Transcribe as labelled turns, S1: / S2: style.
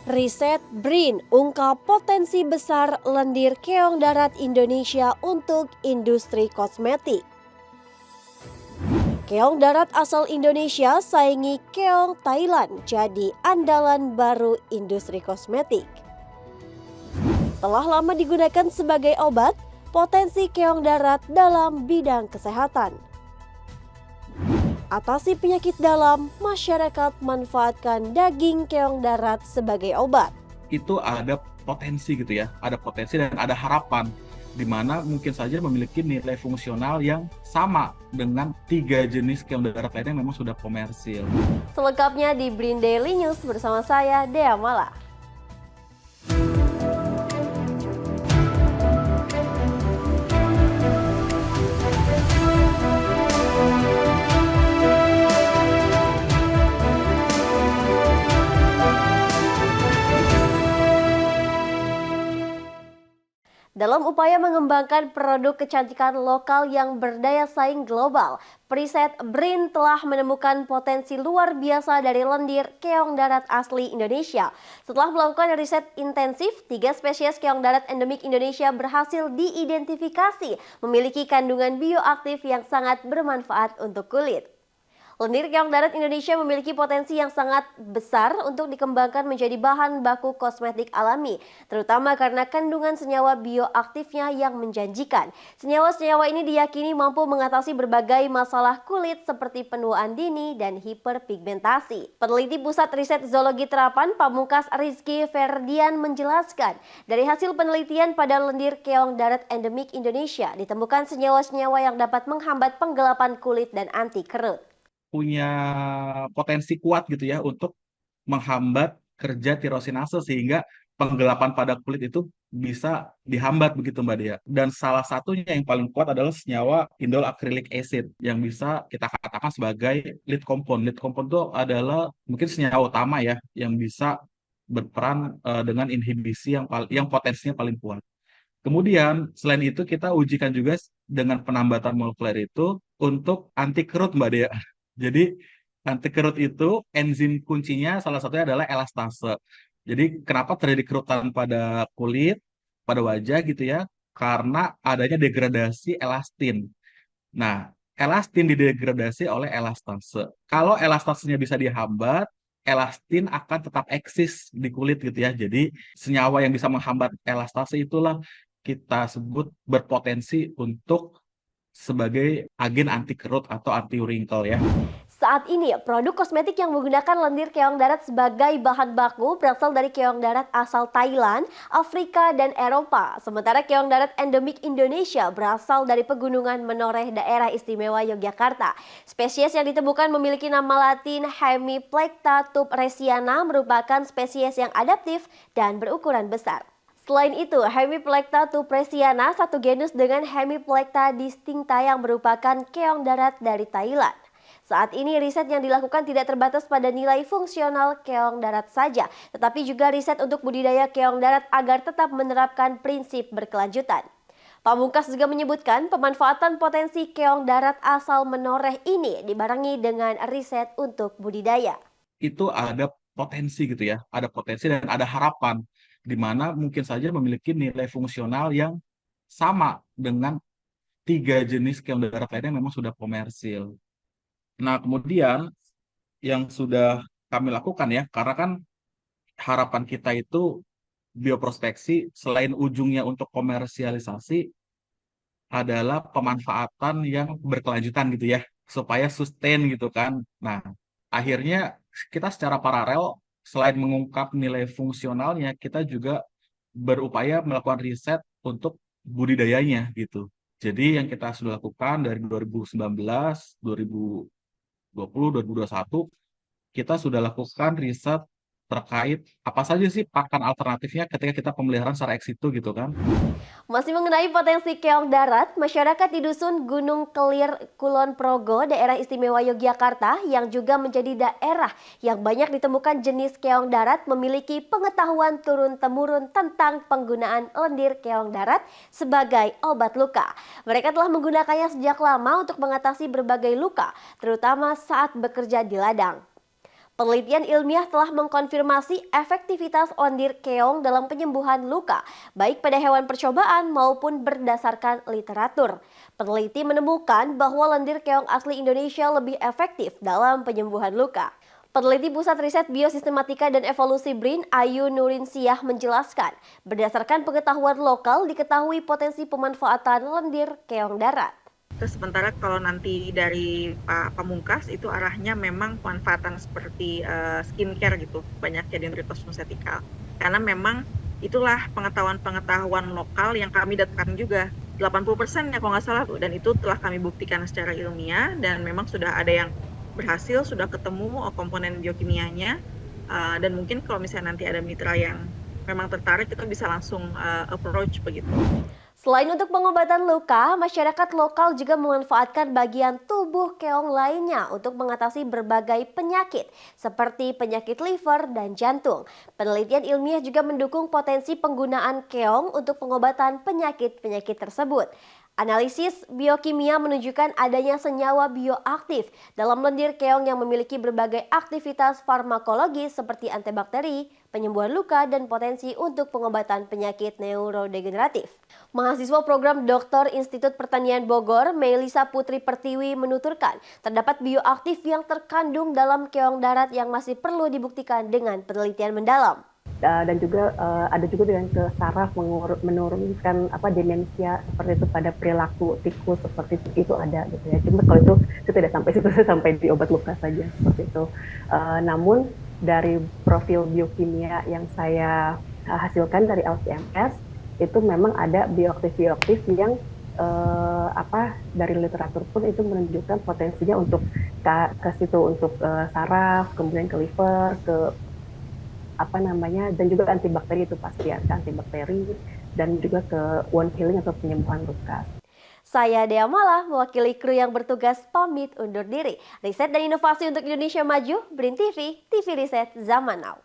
S1: Riset BRIN ungkap potensi besar lendir keong darat Indonesia untuk industri kosmetik. Keong darat asal Indonesia saingi keong Thailand jadi andalan baru industri kosmetik. Telah lama digunakan sebagai obat, potensi keong darat dalam bidang kesehatan. Atasi penyakit dalam, masyarakat manfaatkan daging keong darat sebagai obat.
S2: Itu ada potensi gitu ya, ada potensi dan ada harapan di mana mungkin saja memiliki nilai fungsional yang sama dengan 3 jenis keong darat lainnya yang memang sudah komersil.
S1: Selengkapnya di BRIN Daily News bersama saya, Dea Mala. Dalam upaya mengembangkan produk kecantikan lokal yang berdaya saing global, periset BRIN telah menemukan potensi luar biasa dari lendir keong darat asli Indonesia. Setelah melakukan riset intensif, 3 spesies keong darat endemik Indonesia berhasil diidentifikasi memiliki kandungan bioaktif yang sangat bermanfaat untuk kulit. Lendir keong darat Indonesia memiliki potensi yang sangat besar untuk dikembangkan menjadi bahan baku kosmetik alami, terutama karena kandungan senyawa bioaktifnya yang menjanjikan. Senyawa-senyawa ini diyakini mampu mengatasi berbagai masalah kulit seperti penuaan dini dan hiperpigmentasi. Peneliti Pusat Riset Zoologi Terapan Pamungkas Rizky Ferdian menjelaskan, dari hasil penelitian pada lendir keong darat endemik Indonesia ditemukan senyawa-senyawa yang dapat menghambat penggelapan kulit dan anti kerut.
S2: Punya potensi kuat gitu ya untuk menghambat kerja tirosinase sehingga penggelapan pada kulit itu bisa dihambat begitu Mbak Dea. Dan salah satunya yang paling kuat adalah senyawa indol acrylic acid yang bisa kita katakan sebagai lead compound. Lead compound itu adalah mungkin senyawa utama ya yang bisa berperan dengan inhibisi yang potensinya paling kuat. Kemudian selain itu kita ujikan juga dengan penambatan molekuler itu untuk anti kerut Mbak Dea. Jadi anti kerut itu enzim kuncinya salah satunya adalah elastase. Jadi kenapa terjadi kerutan pada kulit, pada wajah gitu ya? Karena adanya degradasi elastin. Nah, elastin didegradasi oleh elastase. Kalau elastasenya bisa dihambat, elastin akan tetap eksis di kulit gitu ya. Jadi senyawa yang bisa menghambat elastase itulah kita sebut berpotensi untuk sebagai agen anti kerut atau anti wrinkle ya.
S1: Saat ini, produk kosmetik yang menggunakan lendir keong darat sebagai bahan baku berasal dari keong darat asal Thailand, Afrika, dan Eropa. Sementara keong darat endemik Indonesia berasal dari pegunungan menoreh daerah istimewa Yogyakarta. Spesies yang ditemukan memiliki nama latin Hemiplecta tubresiana, merupakan spesies yang adaptif dan berukuran besar. Selain itu, Hemiplecta tubresiana satu genus dengan Hemiplecta distincta yang merupakan keong darat dari Thailand. Saat ini riset yang dilakukan tidak terbatas pada nilai fungsional keong darat saja, tetapi juga riset untuk budidaya keong darat agar tetap menerapkan prinsip berkelanjutan. Pamungkas juga menyebutkan pemanfaatan potensi keong darat asal menoreh ini dibarengi dengan riset untuk budidaya.
S2: Itu ada potensi gitu ya, ada potensi dan ada harapan di mana mungkin saja memiliki nilai fungsional yang sama dengan 3 jenis keong darat lainnya yang memang sudah komersil. Nah, kemudian yang sudah kami lakukan ya, karena kan harapan kita itu bioprospeksi selain ujungnya untuk komersialisasi adalah pemanfaatan yang berkelanjutan gitu ya, supaya sustain gitu kan. Nah, akhirnya kita secara paralel selain mengungkap nilai fungsionalnya, kita juga berupaya melakukan riset untuk budidayanya gitu. Jadi yang kita sudah lakukan dari 2019, 2020, 2021 kita sudah lakukan riset terkait apa saja sih pakan alternatifnya ketika kita pemeliharaan secara ex situ gitu kan.
S1: Masih mengenai potensi keong darat, masyarakat di Dusun Gunung Kelir, Kulon Progo, daerah istimewa Yogyakarta yang juga menjadi daerah yang banyak ditemukan jenis keong darat memiliki pengetahuan turun-temurun tentang penggunaan lendir keong darat sebagai obat luka. Mereka telah menggunakannya sejak lama untuk mengatasi berbagai luka, terutama saat bekerja di ladang. Penelitian ilmiah telah mengkonfirmasi efektivitas lendir keong dalam penyembuhan luka, baik pada hewan percobaan maupun berdasarkan literatur. Peneliti menemukan bahwa lendir keong asli Indonesia lebih efektif dalam penyembuhan luka. Peneliti Pusat Riset Biosistematika dan Evolusi BRIN, Ayu Nurinsiah menjelaskan, berdasarkan pengetahuan lokal diketahui potensi pemanfaatan lendir keong darat.
S3: Terus sementara kalau nanti dari Pak Pamungkas itu arahnya memang pemanfaatan seperti skincare gitu, banyaknya dendritos nusetikal. Karena memang itulah pengetahuan-pengetahuan lokal yang kami dapatkan juga. 80% ya kalau nggak salah, dan itu telah kami buktikan secara ilmiah dan memang sudah ada yang berhasil, sudah ketemu komponen biokimianya, dan mungkin kalau misalnya nanti ada mitra yang memang tertarik, kita bisa langsung approach begitu.
S1: Selain untuk pengobatan luka, masyarakat lokal juga memanfaatkan bagian tubuh keong lainnya untuk mengatasi berbagai penyakit, seperti penyakit liver dan jantung. Penelitian ilmiah juga mendukung potensi penggunaan keong untuk pengobatan penyakit-penyakit tersebut. Analisis biokimia menunjukkan adanya senyawa bioaktif dalam lendir keong yang memiliki berbagai aktivitas farmakologi seperti antibakteri, penyembuhan luka, dan potensi untuk pengobatan penyakit neurodegeneratif. Mahasiswa program Doktor Institut Pertanian Bogor, Melisa Putri Pertiwi menuturkan, terdapat bioaktif yang terkandung dalam keong darat yang masih perlu dibuktikan dengan penelitian mendalam.
S4: Dan juga ada juga dengan ke saraf menurunkan demensia seperti itu pada perilaku tikus seperti itu ada gitu ya. Cuma kalau itu tidak sampai situ, sampai di obat luka saja seperti itu. Namun dari profil biokimia yang saya hasilkan dari LC-MS itu memang ada bioaktif yang dari literatur pun itu menunjukkan potensinya untuk ke situ, untuk saraf, kemudian ke liver, ke dan juga antibakteri itu pasti ya, antibakteri dan juga ke wound healing atau penyembuhan luka.
S1: Saya Dea Mala, mewakili kru yang bertugas pamit undur diri. Riset dan inovasi untuk Indonesia maju, BRIN TV, TV Riset Zaman Now.